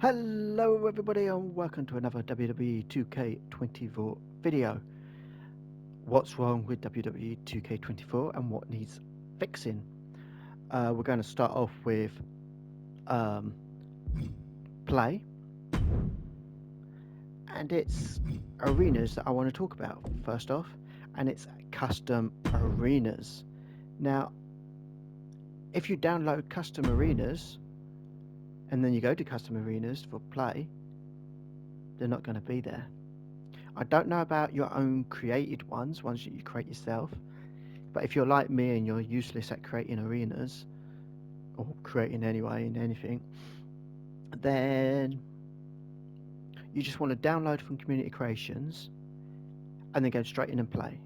Hello everybody and welcome to another WWE 2K24 video. What's wrong with WWE 2K24 and what needs fixing? We're going to start off with um, play, and it's arenas that I want to talk about first off, and it's custom arenas. Now, if you download custom arenas and then you go to custom arenas for play, they're not going to be there. I don't know about your own created ones that you create yourself, but if you're like me and you're useless at creating arenas, or creating anyway in anything, then you just want to download from community creations and then go straight in and play.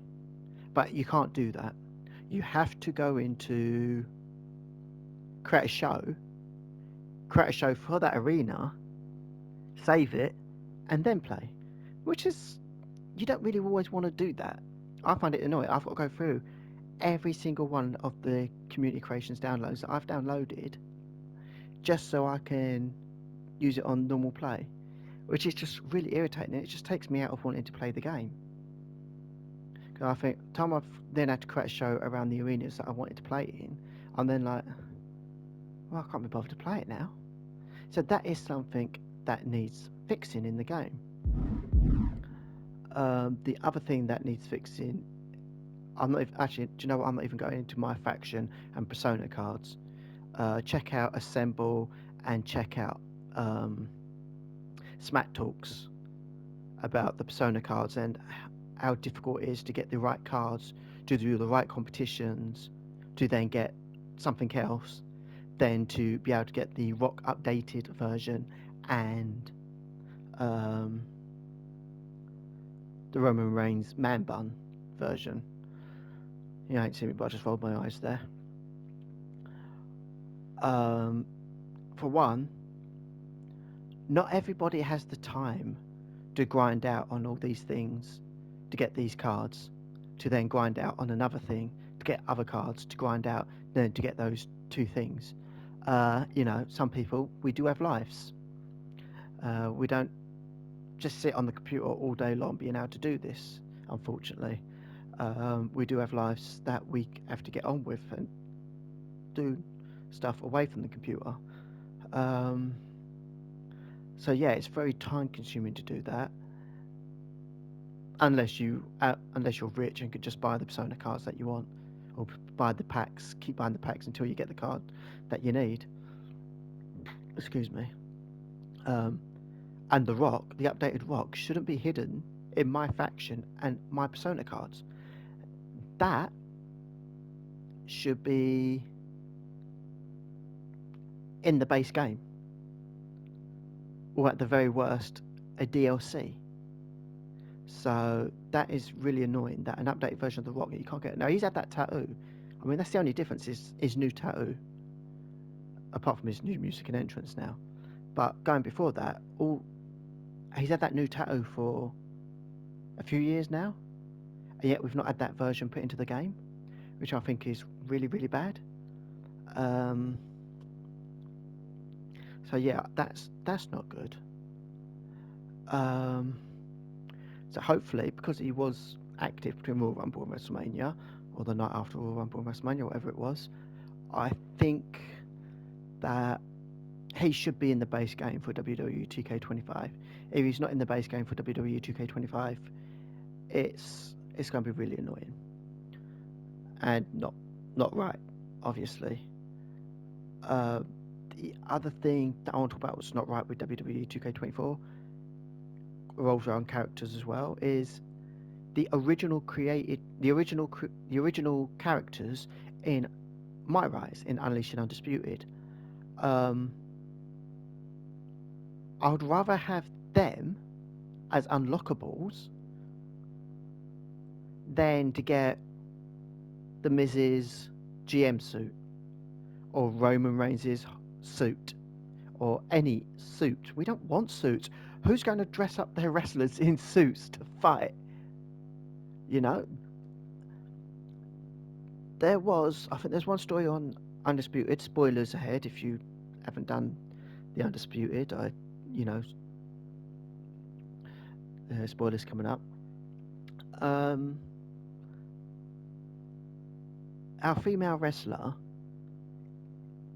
But you can't do that. You have to go into create a show, create a show for that arena, save it, and then play. Which is, you don't really always want to do that. I find it annoying. I've got to go through every single one of the community creations downloads that I've downloaded just so I can use it on normal play, which is just really irritating. It just takes me out of wanting to play the game. Because I think time I've then had to create a show around the arenas that I wanted to play in, I'm then like, well, I can't be bothered to play it now. So that is something that needs fixing in the game. The other thing that needs fixing, I'm not even, actually, do you know what? I'm not even going into my faction and persona cards. Check out Assemble and check out Smack Talks about the persona cards and how difficult it is to get the right cards, to do the right competitions, to then get something else, then to be able to get the rock updated version and um, the Roman Reigns man bun version. You ain't seen me, but I just rolled my eyes there. Um, for one, not everybody has the time to grind out on all these things to get these cards, to then grind out on another thing to get other cards, to grind out then to get those two things. Some people, we do have lives. We don't just sit on the computer all day long being able to do this, unfortunately. We do have lives that we have to get on with and do stuff away from the computer. Um, so yeah, it's very time consuming to do that. Unless you're rich and could just buy the persona cards that you want, or buy the packs, keep buying the packs until you get the card that you need. Excuse me. Um, and the updated rock, shouldn't be hidden in my faction and my persona cards. That should be in the base game, or at the very worst, a DLC. So that is really annoying that an updated version of the rock that you can't get. Now he's had that tattoo. I mean, that's the only difference is his new tattoo, apart from his new music and entrance now. But going before that, all he's had that new tattoo for a few years now, and yet we've not had that version put into the game, which I think is really, really bad. Um, so yeah, that's not good. Um, so hopefully, because he was active between Royal Rumble and WrestleMania, or the night after Royal Rumble and WrestleMania, whatever it was, I think that he should be in the base game for WWE 2K25. If he's not in the base game for WWE 2K25, it's going to be really annoying and not right, obviously. Uh, the other thing that I want to talk about what's not right with WWE 2K24 revolves around characters as well is the original characters in My Rise in Unleashed and Undisputed. Um, I would rather have them as unlockables than to get the Miz's GM suit or Roman Reigns' suit or any suit. We don't want suits. Who's going to dress up their wrestlers in suits to fight? You know, I think there's one story on Undisputed. Spoilers ahead if you haven't done the Undisputed. you know, spoilers coming up. Um, our female wrestler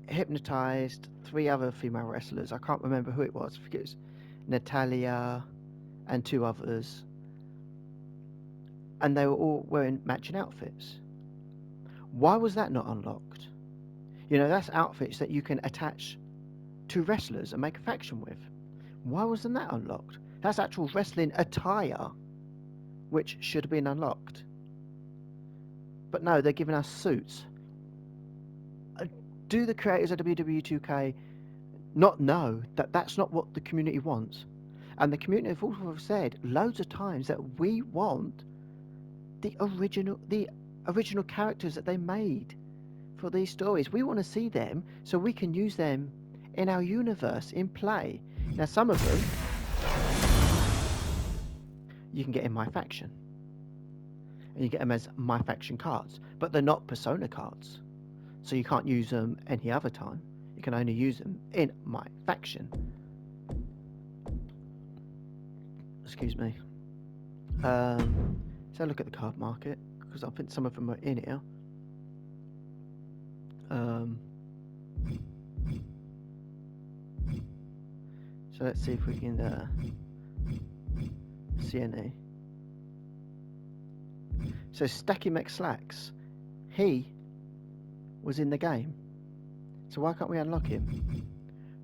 hypnotized three other female wrestlers. I can't remember who it was. I think it was Natalia and two others, and they were all wearing matching outfits. Why was that not unlocked? You know, that's outfits that you can attach to wrestlers and make a faction with. Why wasn't that unlocked? That's actual wrestling attire, which should have been unlocked. But no, they're giving us suits. Do the creators of WWE 2K not know that that's not what the community wants? And the community have also said loads of times that we want the original characters that they made for these stories. We want to see them so we can use them in our universe in play. Now, some of them you can get in my faction, and you get them as my faction cards, but they're not persona cards, so you can't use them any other time. You can only use them in my faction. Excuse me. So look at the card market, because I think some of them are in here. So let's see if we can see any. So Stacky McSlacks, he was in the game. So why can't we unlock him?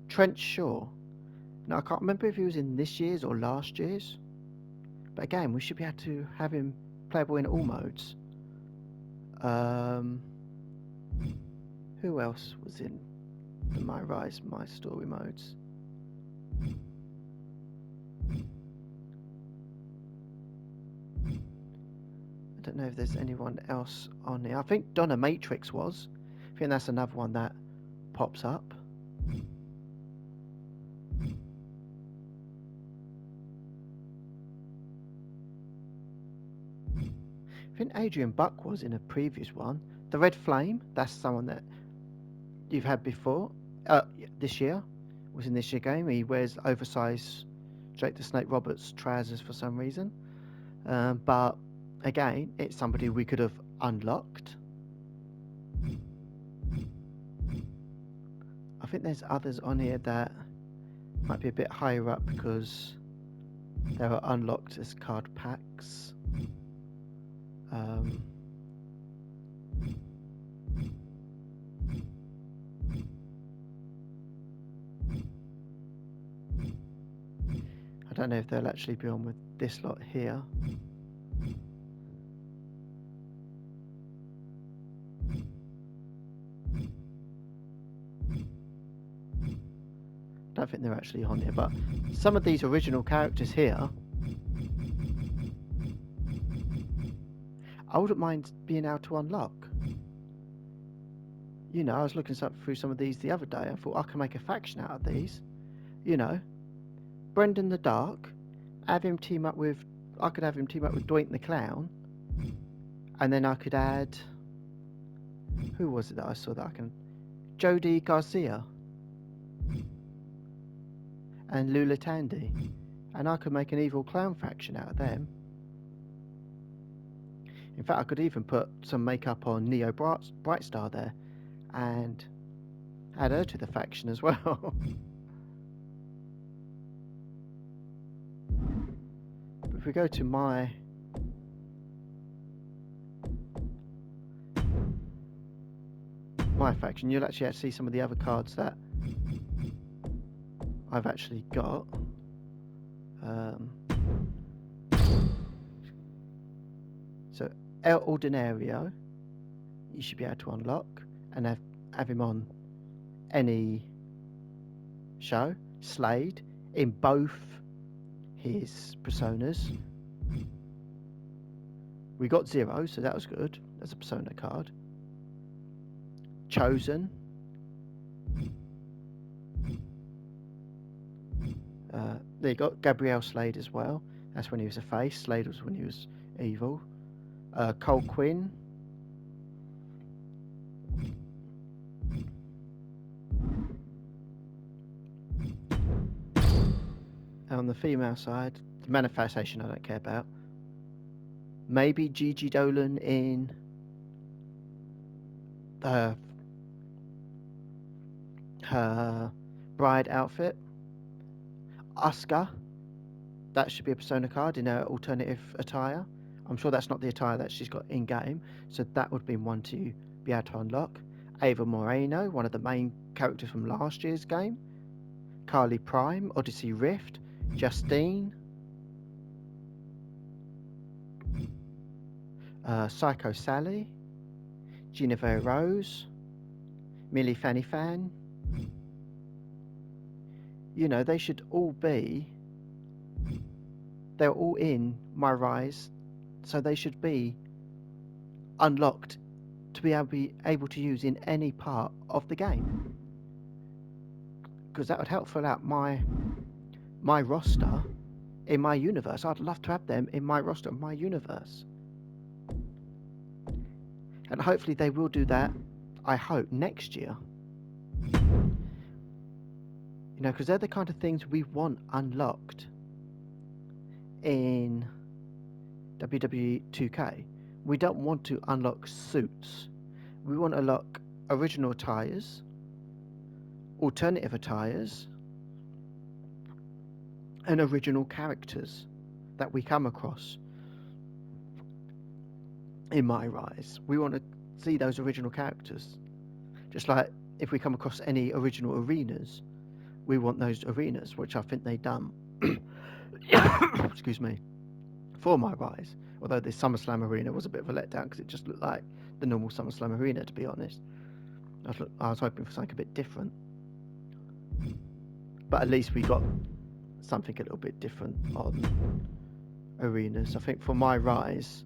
Trent Shaw. Now I can't remember if he was in this year's or last year's. But again, we should be able to have him playable in all modes. Who else was in the My Rise, My Story modes? I don't know if there's anyone else on here. I think Donna Matrix was. I think that's another one that pops up. I think Adrian Buck was in a previous one. The Red Flame, that's someone that you've had before. This year, was in this year's game. He wears oversized Jake the Snake Roberts trousers for some reason. But again, it's somebody we could have unlocked. I think there's others on here that might be a bit higher up because they were unlocked as card packs. I don't know if they'll actually be on with this lot here. I don't think they're actually on here, but some of these original characters here, I wouldn't mind being able to unlock. You know, I was looking through some of these the other day. I thought I can make a faction out of these. You know, Brendan the Dark, have him team up with. I could have him team up with Doink the Clown, and then I could add. Who was it that I saw that I can? Jody Garcia and Lula Tandy, and I could make an evil clown faction out of them. In fact, I could even put some makeup on Neo Brightstar there and add her to the faction as well. But if we go to my faction, you'll actually see some of the other cards that I've actually got. So El Ordinario, you should be able to unlock and have him on any show. Slade in both his personas. We got Zero, so that was good. That's a persona card. Chosen. There you got Gabrielle Slade as well. That's when he was a face. Slade was when he was evil. Cole Quinn. On the female side, the manifestation I don't care about. Maybe Gigi Dolan in her bride outfit. Asuka, that should be a Persona card in her alternative attire. I'm sure that's not the attire that she's got in game, so that would be one to be able to unlock. Ava Moreno, one of the main characters from last year's game. Carly Prime, Odyssey Rift, Justine, Psycho Sally, Genevieve Rose, Millie Fanny Fan. You know, they should all be. They're all in My Rise, so they should be unlocked to be able to use in any part of the game. Because that would help fill out my roster in my universe. I'd love to have them in my roster, my universe. And hopefully they will do that, I hope, next year. You know, because they're the kind of things we want unlocked in WWE 2K. We don't want to unlock suits. We want to unlock original attires, alternative attires, and original characters that we come across in My Rise. We want to see those original characters. Just like if we come across any original arenas, we want those arenas, which I think they've done. Excuse me. For My Rise. Although the SummerSlam arena was a bit of a letdown because it just looked like the normal SummerSlam arena, to be honest. I was hoping for something a bit different. But at least we got something a little bit different on arenas. I think for My Rise,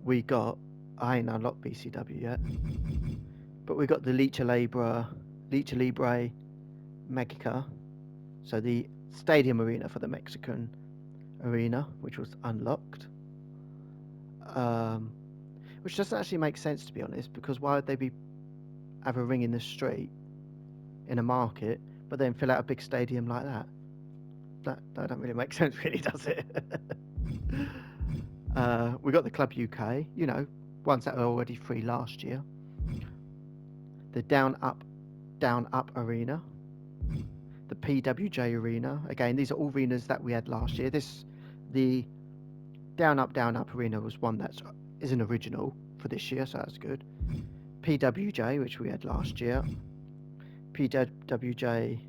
we got, I ain't unlocked BCW yet, but we got the Lucha Libre Mexica, so the stadium arena for the Mexican arena, which was unlocked. Which doesn't actually make sense, to be honest, because why would they have a ring in the street in a market, but then fill out a big stadium like that? That don't really make sense, really, does it? We got the Club UK, you know, ones that were already free last year. The Down Up arena. The PWJ arena. Again, these are all arenas that we had last year. The Down Up arena was one that is an original for this year, so that's good. PWJ, which we had last year. PWJ.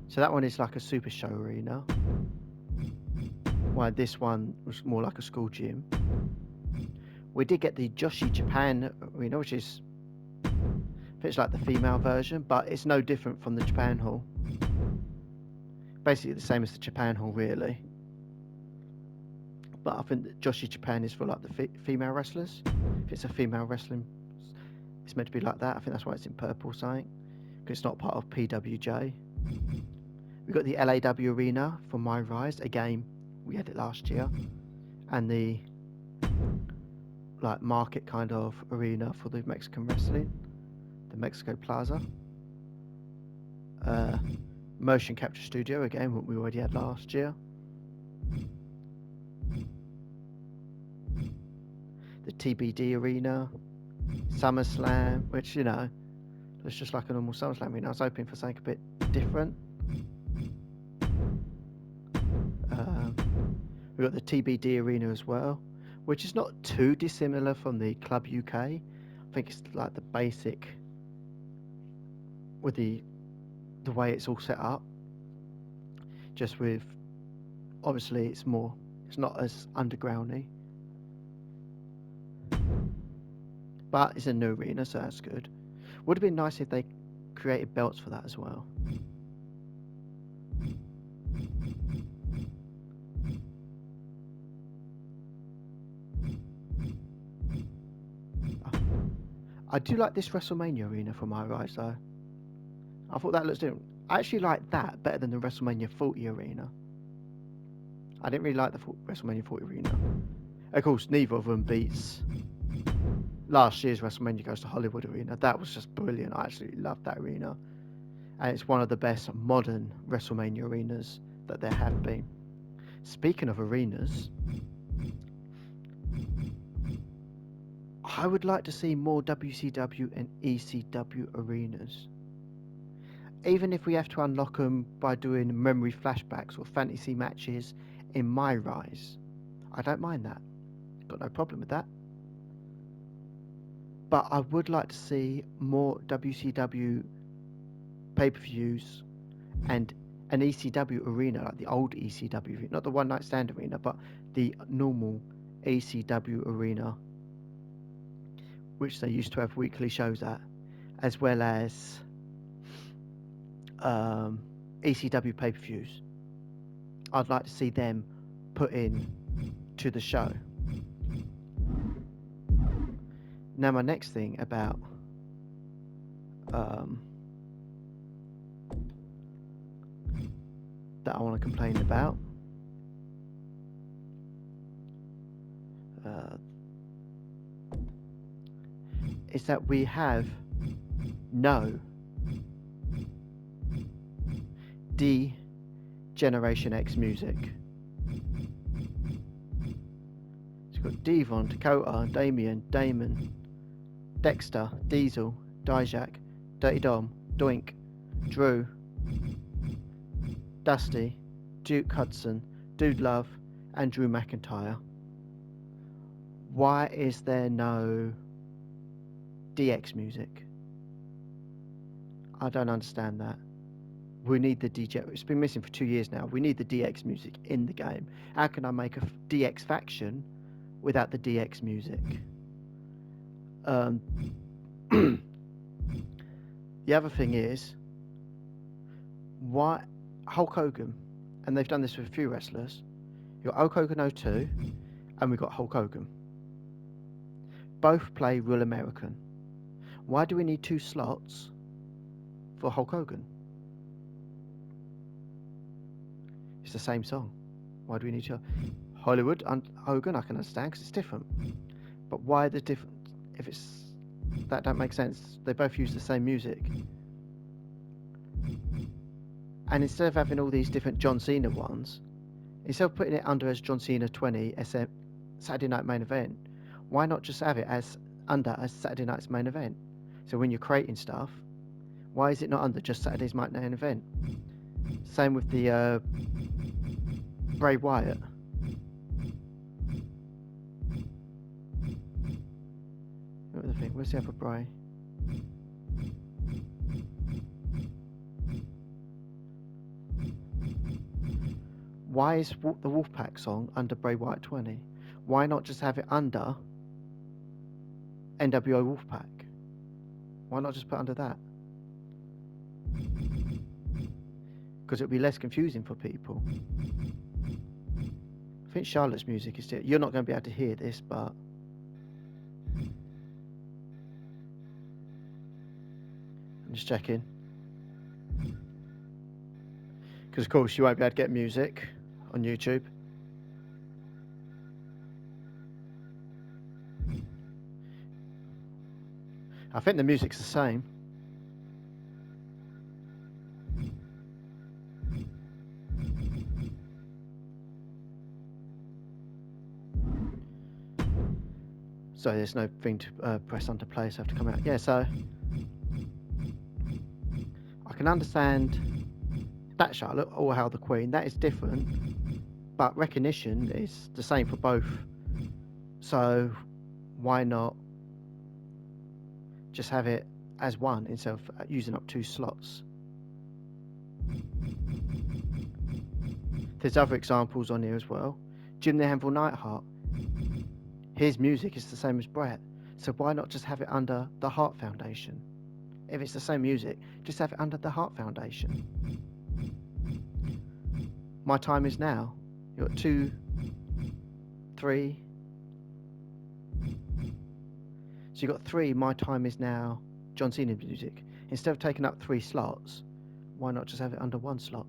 So that one is like a super show arena. While this one was more like a school gym. We did get the Joshi Japan arena, which is, it's like the female version, but it's no different from the Japan Hall. Basically the same as the Japan Hall, really. But I think that Joshi Japan is for like the female wrestlers. If it's a female wrestling, it's meant to be like that. I think that's why it's in purple something, because it's not part of PWJ. We got the LAW arena for My Rise. Again, we had it last year. And the like market kind of arena for the Mexican wrestling, the Mexico Plaza. Motion capture studio, again, what we already had last year. The TBD arena, SummerSlam, which, you know, it's just like a normal SummerSlam arena. I was hoping for something a bit different. We got the TBD arena as well, which is not too dissimilar from the Club UK. I think it's like the basic with the way it's all set up. Just with, obviously it's not as undergroundy. But it's a new arena, so that's good. Would have been nice if they created belts for that as well. I do like this WrestleMania arena for My Rise, though. I thought that looks different. I actually like that better than the WrestleMania 40 arena. I didn't really like the WrestleMania 40 arena. Of course, neither of them beats last year's WrestleMania goes to Hollywood Arena. That was just brilliant. I absolutely loved that arena, and it's one of the best modern WrestleMania arenas that there have been. Speaking of arenas, I would like to see more WCW and ECW arenas. Even if we have to unlock them by doing memory flashbacks or fantasy matches in my rise, I don't mind that. Got no problem with that. But I would like to see more WCW pay per views and an ECW arena, like the old ECW, not the one night stand arena, but the normal ECW arena, which they used to have weekly shows at, as well as ECW pay per views. I'd like to see them put in to the show. Now, my next thing about um, that I want to complain about uh, is that we have no D Generation X music. It's got Devon, Dakota, Damien, Damon, Dexter, Diesel, Dijak, Dirty Dom, Doink, Drew, Dusty, Duke Hudson, Dude Love, and Drew McIntyre. Why is there no DX music? I don't understand that. We need the DJ. It's been missing for 2 years now. We need the DX music in the game. How can I make a DX faction without the DX music? Um, the other thing is, why Hulk Hogan, and they've done this with a few wrestlers. You've got Hulk Hogan 02, and we've got Hulk Hogan. Both play Real American. Why do we need 2 slots for Hulk Hogan? It's the same song. Why do we need to? Hollywood and Hogan, I can understand because it's different. But why the different? If it's that don't make sense. They both use the same music. And instead of having all these different John Cena ones, instead of putting it under as John Cena 20 SM Saturday Night Main Event, why not just have it as under as Saturday Night's Main Event? So when you're creating stuff, why is it not under just Saturday's Main Event? Same with the Bray Wyatt. What was the thing? Where's the other Bray? Why is the Wolfpack song under Bray Wyatt 20? Why not just have it under NWO Wolfpack? Why not just put under that? Because it would be less confusing for people. I think Charlotte's music is still. You're not going to be able to hear this, but I'm just checking. Because of course you won't be able to get music on YouTube. I think the music's the same. So there's no thing to press onto play, so I have to come out. Yeah, so I can understand that Charlotte or how the Queen, that is different, but recognition is the same for both. So why not just have it as one instead of using up 2 slots? There's other examples on here as well. Jim the Anvil Neidhart. His music is the same as Bret. So why not just have it under the Hart Foundation? If it's the same music, just have it under the Hart Foundation. My Time Is Now. You've got 2, 3. So you've got 3 My Time Is Now John Cena music. Instead of taking up 3 slots, why not just have it under 1 slot?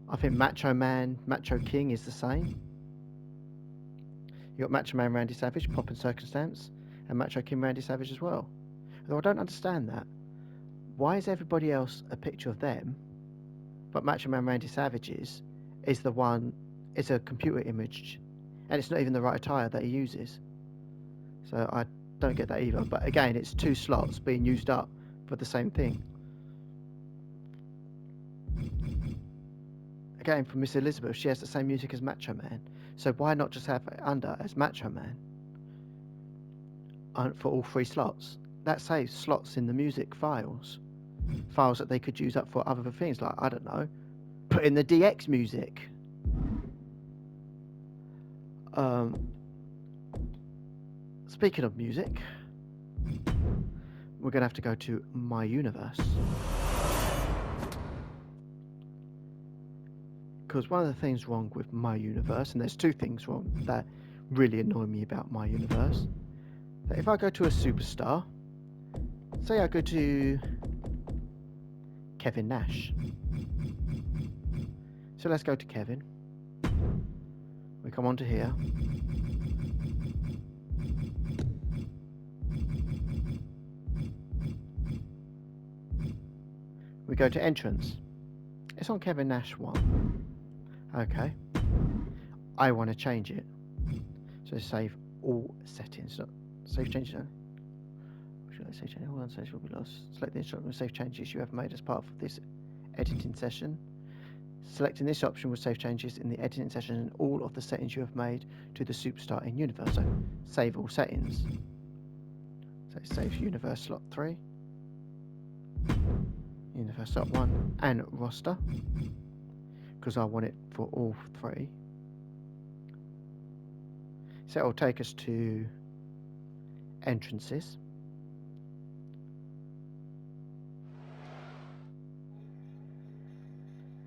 I think Macho Man, Macho King is the same. You got Macho Man Randy Savage, Pop and Circumstance, and Macho King Randy Savage as well. Although I don't understand that. Why is everybody else a picture of them, but Macho Man Randy Savage's is the one, it's a computer image, and it's not even the right attire that he uses. So I don't get that either. But again, it's 2 slots being used up for the same thing. Again, from Miss Elizabeth, she has the same music as Macho Man. So why not just have it under as Macho Man for all 3 slots? That saves slots in the music files. Files that they could use up for other things, like, I don't know, put in the DX music. Speaking of music, we're going to have to go to My Universe. Because one of the things wrong with My Universe, and there's 2 things wrong that really annoy me about My Universe, that if I go to a superstar, say I go to Kevin Nash. So let's go to Kevin. We come on to here. We go to entrance. It's on Kevin Nash 1. Okay. I want to change it. So save all settings. So save changes. Should I save changes? All unsaves will be lost. Select the instruction with save changes you have made as part of this editing session. Selecting this option will save changes in the editing session and all of the settings you have made to the superstar in Universe. So save all settings. So save Universe slot 3, Universe slot 1, and roster, because I want it for all 3. So it will take us to entrances.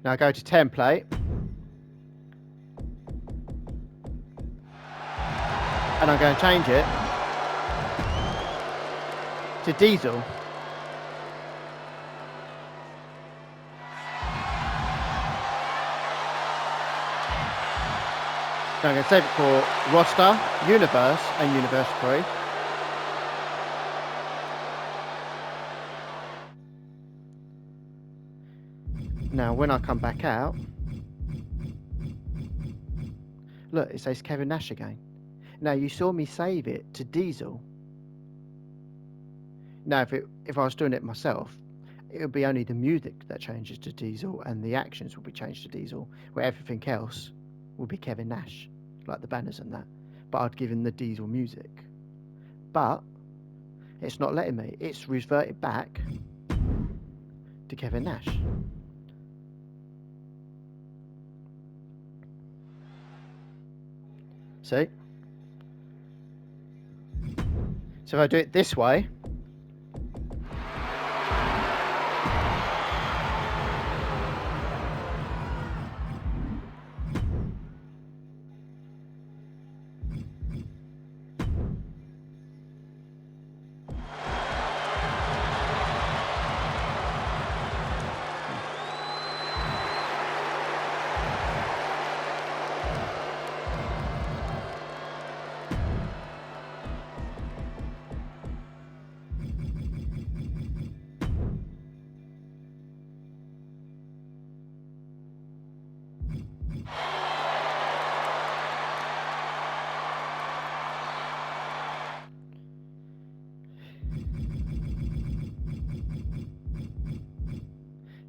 Now go to template. And I'm going to change it to Diesel. So I'm going to save it for roster, Universe, and Universe 3. Now when I come back out, look, it says Kevin Nash again. Now you saw me save it to Diesel. Now if I was doing it myself, it would be only the music that changes to Diesel and the actions will be changed to Diesel, where everything else will be Kevin Nash, like the banners and that. But I'd given the Diesel music. But it's not letting me. It's reverted back to Kevin Nash. See? So if I do it this way,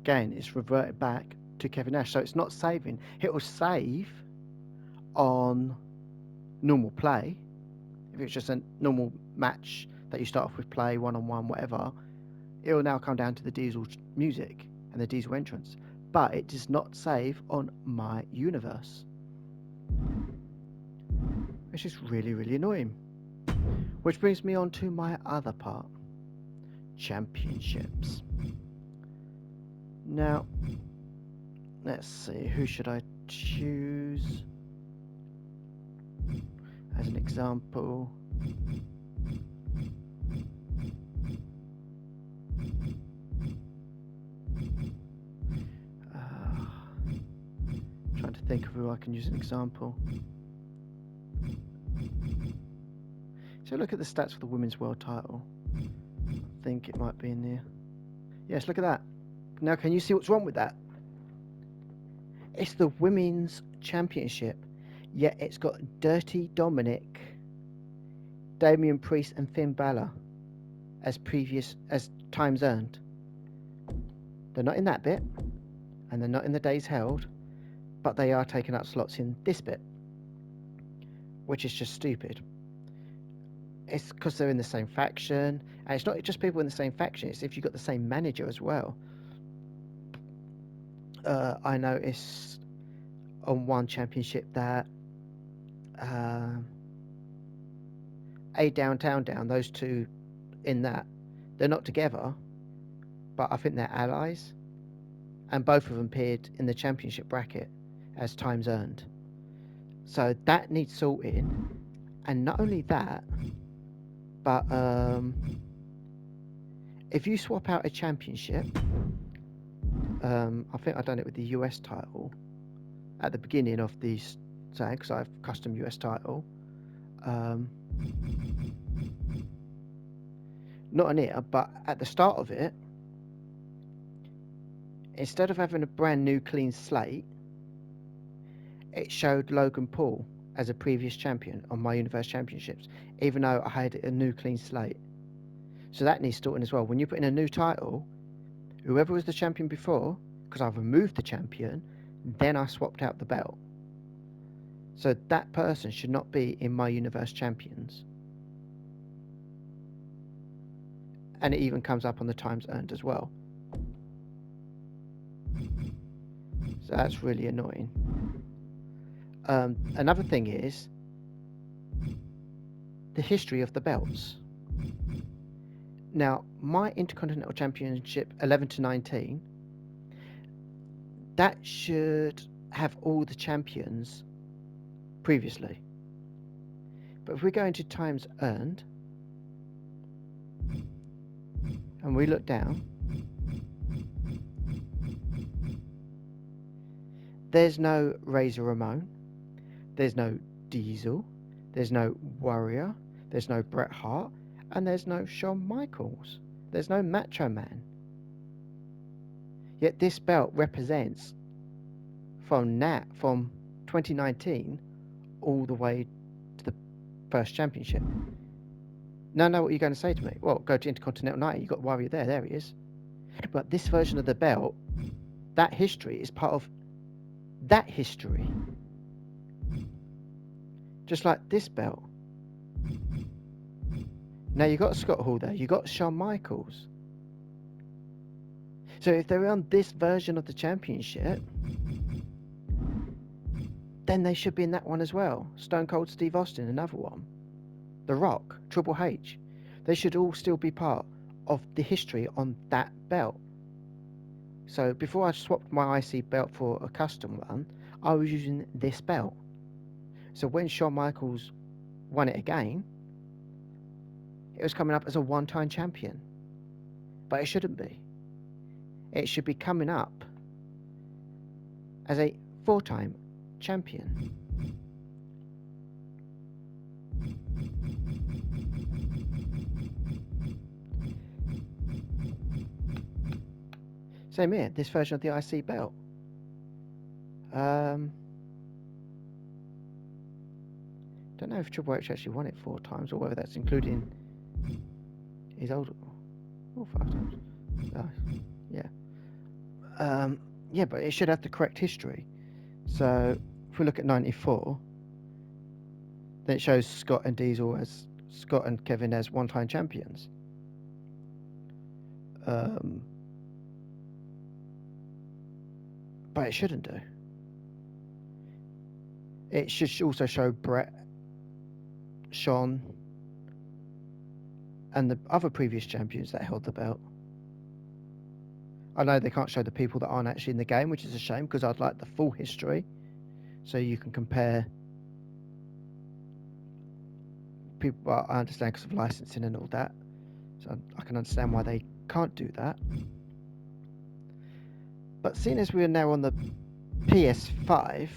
again, it's reverted back to Kevin Nash. So it's not saving. It will save on normal play. If it's just a normal match that you start off with play, one-on-one, whatever, it will now come down to the Diesel music and the Diesel entrance. But it does not save on My Universe, which is really, really annoying. Which brings me on to my other part, championships. Now, let's see, who should I choose as an example? Trying to think of who I can use an example. So look at the stats for the women's world title. I think it might be in there. Yes, look at that. Now, can you see what's wrong with that? It's the women's championship, yet it's got Dirty Dominic, Damian Priest, and Finn Balor as times earned. They're not in that bit, and they're not in the days held, but they are taking up slots in this bit, which is just stupid. It's because they're in the same faction, and it's not just people in the same faction, it's if you've got the same manager as well. I noticed on one championship that A Downtown Down, those two in that, they're not together, but I think they're allies, and both of them appeared in the championship bracket as times earned. So that needs sorting, and not only that, but if you swap out a championship, I think I've done it with the US title at the beginning of these, say, because I have custom US title. Not on here, but at the start of it, instead of having a brand new clean slate, it showed Logan Paul as a previous champion on my Universe Championships, even though I had a new clean slate. So that needs sorting as well. When you put in a new title, whoever was the champion before, because I removed the champion, then I swapped out the belt. So that person should not be in my Universe Champions. And it even comes up on the times earned as well. So that's really annoying. Another thing is the history of the belts. Now, my Intercontinental Championship 11 to 19, that should have all the champions previously. But if we go into times earned and we look down, there's no Razor Ramon, there's no Diesel, there's no Warrior, there's no Bret Hart, and there's no Shawn Michaels. There's no Macho Man. Yet this belt represents from 2019 all the way to the first championship. Now, what you're going to say to me? Well, go to Intercontinental 90, you've got Warrior there, there he is. But this version of the belt, that history is part of that history. Just like this belt. Now you've got Scott Hall there, you've got Shawn Michaels. So if they're on this version of the championship, then they should be in that one as well. Stone Cold Steve Austin, another one. The Rock, Triple H. They should all still be part of the history on that belt. So before I swapped my IC belt for a custom one, I was using this belt. So when Shawn Michaels won it again, it was coming up as a one-time champion. But it shouldn't be. It should be coming up as a four-time champion. Same here, this version of the IC belt. Don't know if Triple H actually won it 4 times or whether that's including his old... Oh, 5 times. Oh, yeah. Yeah, but it should have the correct history. So if we look at 94, then it shows Scott and Kevin as one-time champions. But it shouldn't do. It should also show Bret, Shawn, and the other previous champions that held the belt. I know they can't show the people that aren't actually in the game, which is a shame because I'd like the full history so you can compare people. Well, I understand because of licensing and all that, so I can understand why they can't do that. But seeing as we are now on the PS5,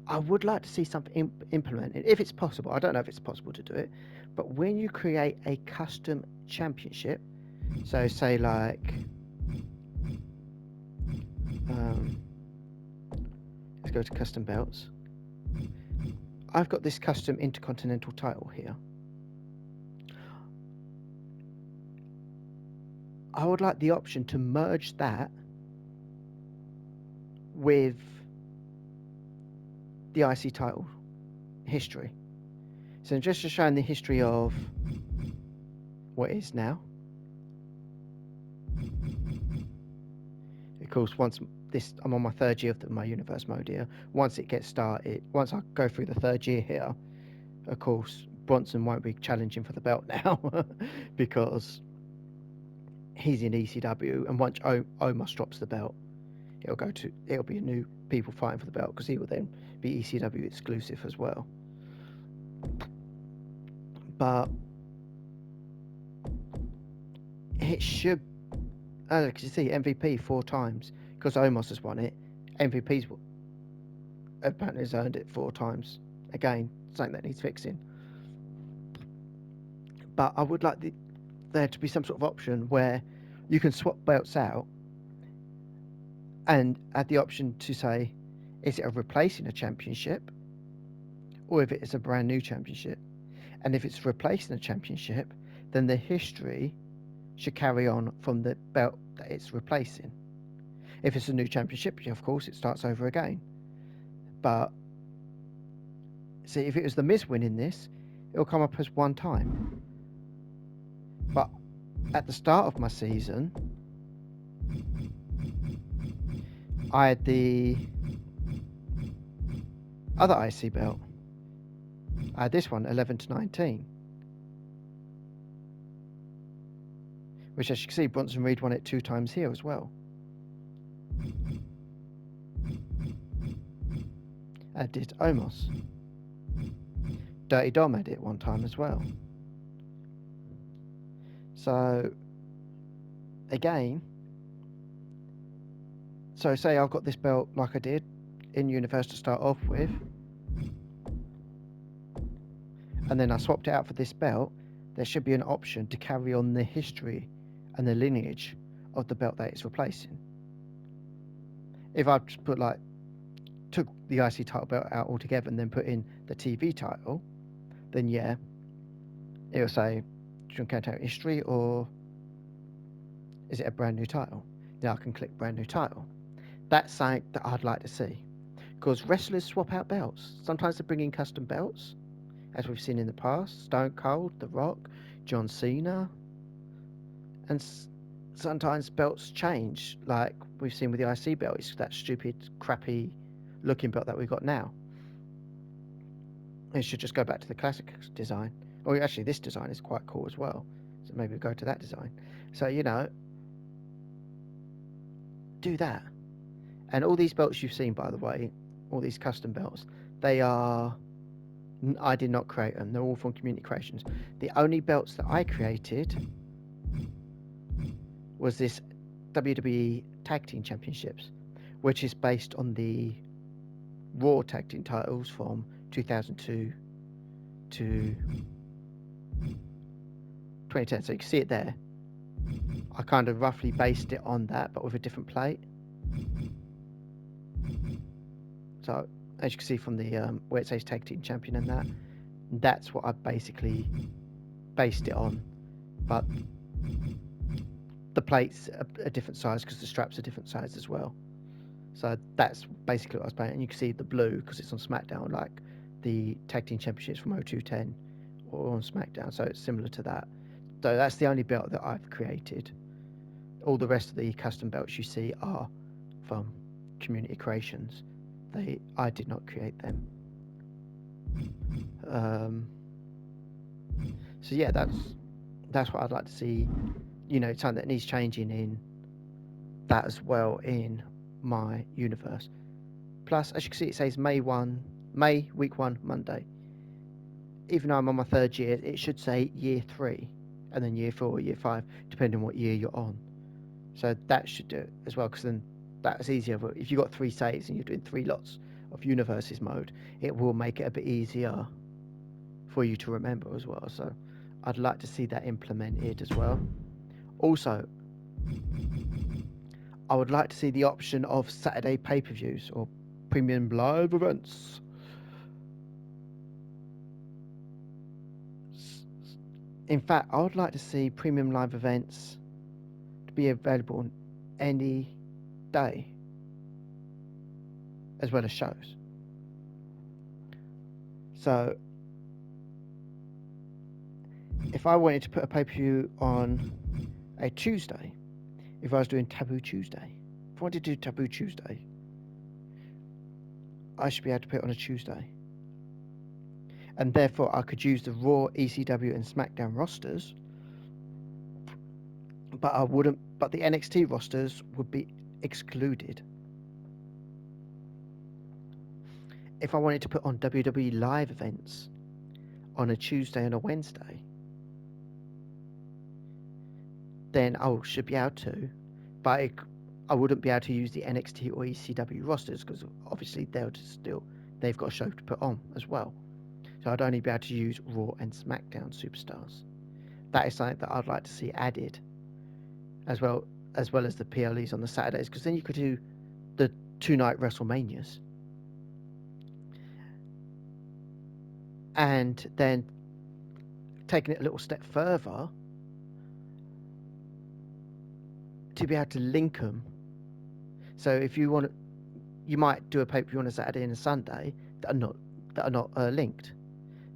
I would like to see something implemented, if it's possible. I don't know if it's possible to do it, but when you create a custom championship, so say like, um, let's go to custom belts. I've got this custom intercontinental title here. I would like the option to merge that with the IC title history. So just to show the history of what is now. Of course, once this, I'm on my third year of my universe mode here. Once it gets started, once I go through the third year here, of course, Bronson won't be challenging for the belt now because he's in ECW, and once Omos drops the belt, it'll be a new people fighting for the belt because he will then be ECW exclusive as well. But it should, because you see MVP 4 times because Omos has won it. MVP's apparently has earned it 4 times. Again, something that needs fixing. But I would like there to be some sort of option where you can swap belts out and add the option to say, is it a replacing a championship or if it is a brand new championship? And if it's replacing a championship, then the history should carry on from the belt that it's replacing. If it's a new championship, of course, it starts over again. But see, if it was the Miz winning this, it'll come up as 1 time. But at the start of my season, I had the other IC belt. I had this one, 11 to 19. Which, as you can see, Bronson Reed won it 2 times here as well. As did Omos. Dirty Dom had it 1 time as well. So, again, so say I've got this belt like I did in Universe to start off with, and then I swapped it out for this belt, there should be an option to carry on the history and the lineage of the belt that it's replacing. If I just took the IC title belt out altogether and then put in the TV title, then yeah, it'll say, do you want to count out history or is it a brand new title? Then I can click brand new title. That's something that I'd like to see. Because wrestlers swap out belts. Sometimes they bring in custom belts, as we've seen in the past. Stone Cold, The Rock, John Cena. And sometimes belts change, like we've seen with the IC belt. It's that stupid, crappy looking belt that we've got now. It should just go back to the classic design. Or actually, this design is quite cool as well. So maybe we'll go to that design. So, do that. And all these belts you've seen, by the way, all these custom belts, I did not create them. They're all from Community Creations. The only belts that I created was this WWE Tag Team Championships, which is based on the Raw Tag Team titles from 2002 to 2010. So you can see it there. I kind of roughly based it on that, but with a different plate. So as you can see from the where it says Tag Team Champion and that's what I basically based it on. But the plates are a different size because the straps are different size as well. So that's basically what I was playing. And you can see the blue because it's on SmackDown, like the Tag Team Championships from 0210 or on SmackDown. So it's similar to that. So that's the only belt that I've created. All the rest of the custom belts you see are from Community Creations. I did not create them. So yeah, that's what I'd like to see. Something that needs changing in that as well in my universe. Plus, as you can see, it says May week 1, Monday. Even though I'm on my third year, it should say year 3, and then year 4, year 5, depending on what year you're on. So that should do it as well, because then that's easier. But if you've got 3 saves and you're doing 3 lots of universes mode, it will make it a bit easier for you to remember as well. So I'd like to see that implemented as well. Also, I would like to see the option of Saturday pay-per-views or premium live events. In fact, I would like to see premium live events to be available on any day as well as shows. So if I wanted to put a pay-per-view on a Tuesday, if I was doing Taboo Tuesday, if I wanted to do Taboo Tuesday, I should be able to put it on a Tuesday. And therefore I could use the Raw, ECW and SmackDown rosters, but the NXT rosters would be excluded. If I wanted to put on WWE live events on a Tuesday and a Wednesday, then I should be able to, but I wouldn't be able to use the NXT or ECW rosters because obviously they've got a show to put on as well. So I'd only be able to use Raw and SmackDown superstars. That is something that I'd like to see added, as well as the PLEs on the Saturdays, because then you could do the 2-night WrestleManias, and then taking it a little step further to be able to link them. So if you want, you might do a pay-per-view on a Saturday and a Sunday that are not linked.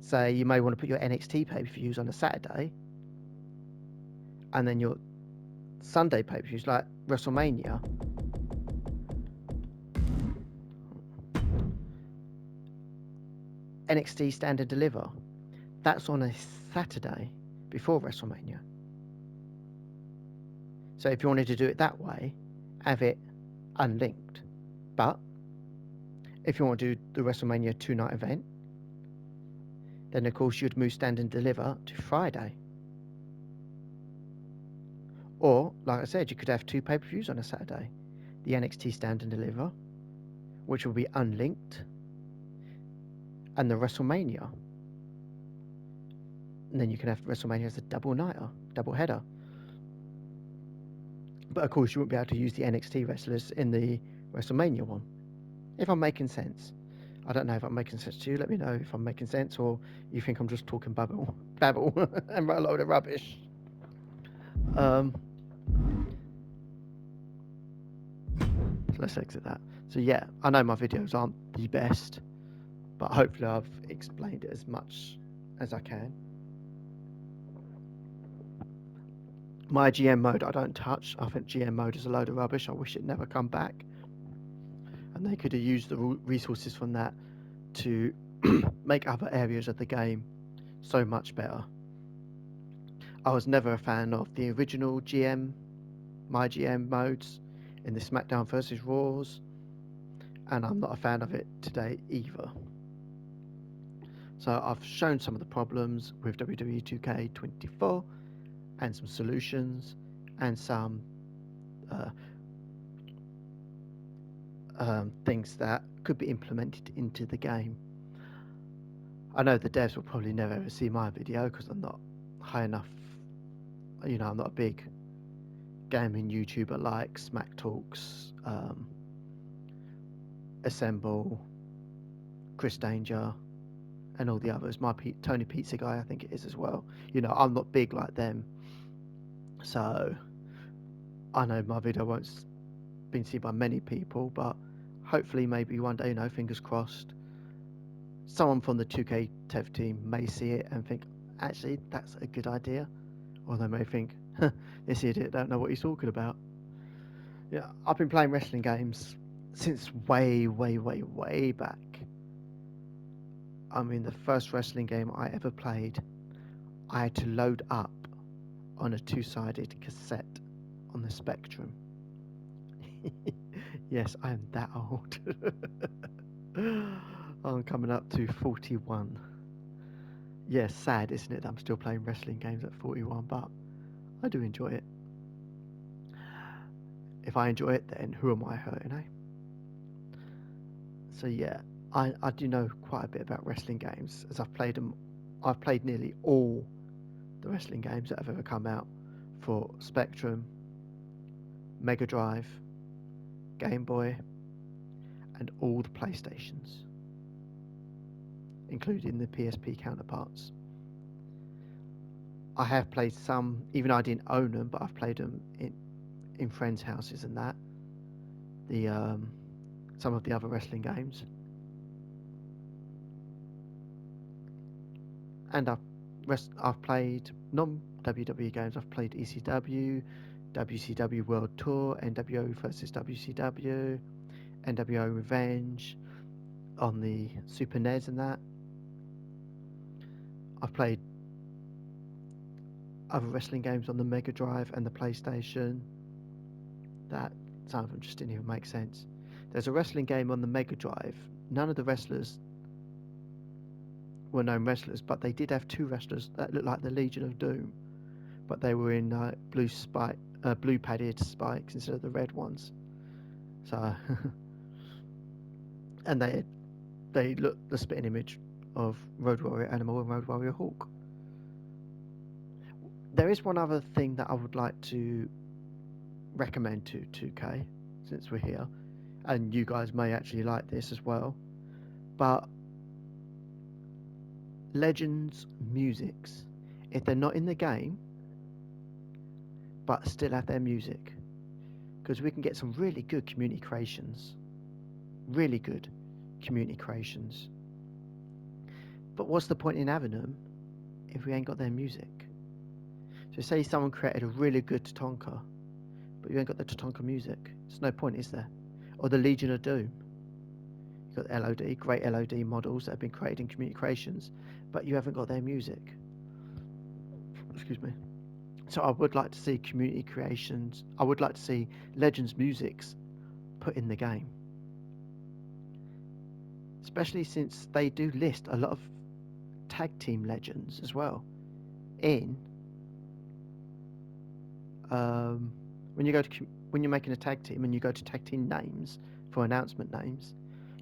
Say you may want to put your NXT pay-per-views on a Saturday, and then your Sunday pay-per-views like WrestleMania NXT Stand and Deliver, that's on a Saturday before WrestleMania. So if you wanted to do it that way, have it unlinked. But if you want to do the WrestleMania 2-night event, then of course you'd move Stand and Deliver to Friday. Or, like I said, you could have 2 pay-per-views on a Saturday. The NXT Stand and Deliver, which will be unlinked, and the WrestleMania. And then you can have WrestleMania as a double header. But of course you wouldn't be able to use the NXT wrestlers in the WrestleMania one. If I'm making sense. I don't know if I'm making sense to you. Let me know if I'm making sense or you think I'm just talking babble and a load of rubbish. So let's exit that. So yeah, I know my videos aren't the best, but hopefully I've explained it as much as I can. My GM mode I don't touch. I think GM mode is a load of rubbish. I wish it never come back. And they could have used the resources from that to make other areas of the game so much better. I was never a fan of the original my GM modes in the SmackDown vs. Raws, and I'm not a fan of it today either. So I've shown some of the problems with WWE 2K24 and some solutions and some things that could be implemented into the game. I know the devs will probably never ever see my video because I'm not high enough. I'm not a big gaming YouTuber like Smack Talks, Assemble, Chris Danger, and all the others. Tony Pizza Guy, I think it is as well. I'm not big like them, so I know my video won't be seen by many people, but hopefully maybe one day, fingers crossed, someone from the 2K Dev team may see it and think, actually, that's a good idea. Or they may think, this idiot don't know what he's talking about. Yeah, I've been playing wrestling games since way, way, way, way back. I mean, the first wrestling game I ever played, I had to load up on a 2-sided cassette on the Spectrum. Yes, I am that old. I'm coming up to 41. Yeah, sad, isn't it? I'm still playing wrestling games at 41, but I do enjoy it. If I enjoy it, then who am I hurting, eh? So yeah, I do know quite a bit about wrestling games as I've played them. I've played nearly all the wrestling games that have ever come out for Spectrum, Mega Drive, Game Boy, and all the PlayStations, including the PSP counterparts. I have played some, even though I didn't own them, but I've played them in friends' houses and that. The some of the other wrestling games, and I've played non WWE games. I've played ECW, WCW World Tour, NWO versus WCW, NWO Revenge on the Super NES and that. I've played other wrestling games on the Mega Drive and the PlayStation. That some of them just didn't even make sense. There's a wrestling game on the Mega Drive. None of the wrestlers were known wrestlers, but they did have two wrestlers that looked like the Legion of Doom, but they were in blue padded spikes instead of the red ones. So, and they looked the spitting image of Road Warrior Animal and Road Warrior Hawk. There is one other thing that I would like to recommend to 2K, since we're here, and you guys may actually like this as well. But Legends musics, if they're not in the game, but still have their music, because we can get some really good community creations, really good community creations. But what's the point in having them if we ain't got their music? So say someone created a really good Tatonka, but you ain't got the Tatonka music. There's no point, is there? Or the Legion of Doom. You've got LOD, great LOD models that have been created in community creations, but you haven't got their music. Excuse me. So I would like to see community creations. I would like to see Legends musics put in the game, especially since they do list a lot of tag team legends as well. In when you go to when you're making a tag team and you go to tag team names for announcement names,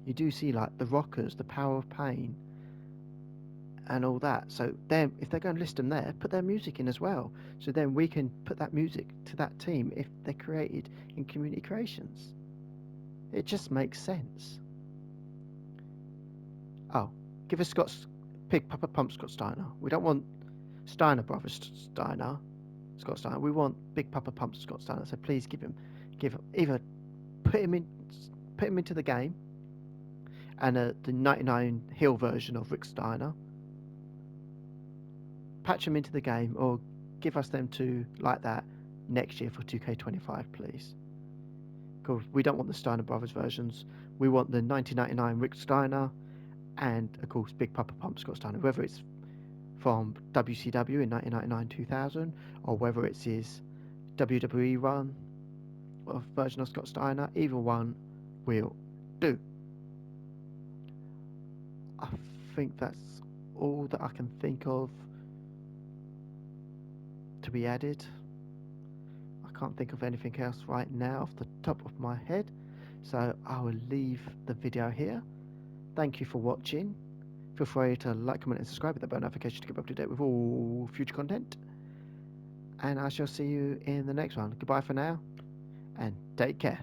you do see like the Rockers, the Power of Pain, and all that. So then, if they're going to list them there, put their music in as well. So then we can put that music to that team if they're created in community creations. It just makes sense. Oh, give us Pig Papa Pump Scott Steiner. We don't want Steiner Brothers Steiner, Scott Steiner. We want Big Papa Pump Scott Steiner. So please give either put him in, put him into the game, and the 99 Hill version of Rick Steiner. Patch them into the game, or give us them to like that next year for 2K25, please. Because we don't want the Steiner Brothers versions. We want the 1999 Rick Steiner, and of course Big Papa Pump Scott Steiner, whether it's from WCW in 1999-2000 or whether it's his WWE run of version of Scott Steiner. Either one will do. I think that's all that I can think of to be added. I can't think of anything else right now off the top of my head, so I will leave the video here. Thank you for watching. Feel free to like, comment and subscribe with the bell notification to keep up to date with all future content, and I shall see you in the next one. Goodbye for now, and take care.